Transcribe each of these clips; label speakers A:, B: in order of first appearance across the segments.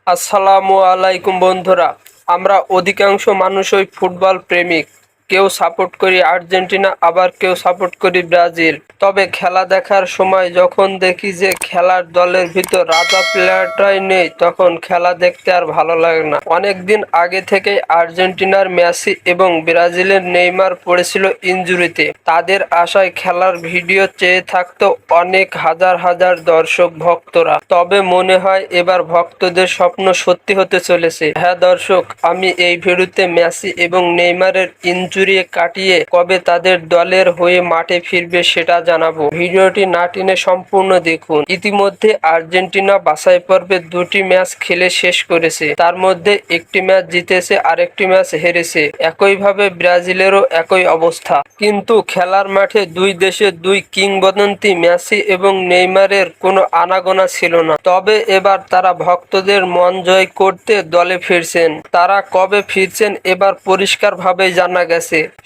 A: আসসালামু আলাইকুম বন্ধুরা। আমরা অধিকাংশ মানুষই ফুটবল প্রেমিক। কেউ সাপোর্ট করি আর্জেন্টিনা, আবার কেউ সাপোর্ট করি ব্রাজিল। তবে খেলা দেখার সময় যখন দেখি যে খেলার দলের ভিতর রাজা প্লেয়ারটাই নেই, তখন খেলা দেখতে আর ভালো লাগে না। অনেকদিন আগে থেকেই আর্জেন্টিনার মেসি এবং ব্রাজিলের নেইমার পড়েছিল ইনজুরিতে। তাদের আশায় খেলার ভিডিও চেয়ে থাকতো অনেক হাজার হাজার দর্শক ভক্তরা। তবে মনে হয় এবার ভক্তদের স্বপ্ন সত্যি হতে চলেছে। হ্যাঁ দর্শক, আমি এই ভিডিওতে মেসি এবং নেইমারের ইনজুরি কাটিয়ে কবে তাদের দলের হয়ে মাঠে ফিরবে সেটা জানাবো। ভিডিওটি না টেনে সম্পূর্ণ দেখুন। ইতিমধ্যে আর্জেন্টিনা বাছাই পর্বে 2টি ম্যাচ খেলে শেষ করেছে। তার মধ্যে একটি ম্যাচ জিতেছে, আরেকটি ম্যাচ হেরেছে। একইভাবে ব্রাজিলেরও একই অবস্থা। কিন্তু খেলার মাঠে দুই দেশের দুই কিংবদন্তি মেসি এবং নেইমারের কোনো আনাগোনা ছিল না। তবে এবার তারা ভক্তদের মন জয় করতে দলে ফিরছেন। তারা কবে ফিরছেন এবার পরিষ্কারভাবেই জানা গেছে।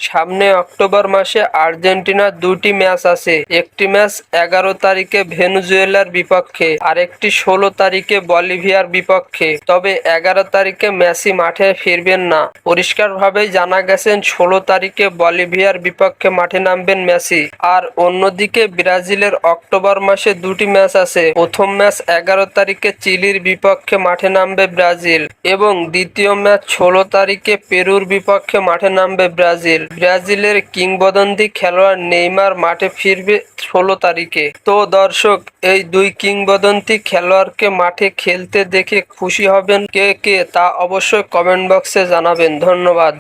A: সামনে অক্টোবর মাসে আর্জেন্টিনার 2টি ম্যাচ আছে। একটি ম্যাচ 11 তারিখে ভেনেজুয়েলার বিপক্ষে, আরেকটি 16 তারিখে বলিভিয়ার বিপক্ষে। তবে 11 তারিখে মেসি মাঠে ফিরবেন না। পরিষ্কারভাবেই জানা গেছেন 16 তারিখে বলিভিয়ার বিপক্ষে মাঠে নামবেন মেসি। আর অন্যদিকে ব্রাজিলের অক্টোবর মাসে 2টি ম্যাচ আছে। প্রথম ম্যাচ 11 তারিখে চিলির বিপক্ষে মাঠে নামবে ব্রাজিল এবং দ্বিতীয় ম্যাচ 16 তারিখে পেরুর বিপক্ষে মাঠে নামবে ব্রাজিল। ব্রাজিলের কিংবদন্তি খেলোয়াড় নেইমার মাঠে ফিরবে 16 তারিখে। তো দর্শক, এই দুই কিংবদন্তি খেলোয়াড়কে মাঠে খেলতে দেখে খুশি হবেন কে কে তা অবশ্যই কমেন্ট বক্সে জানাবেন। ধন্যবাদ।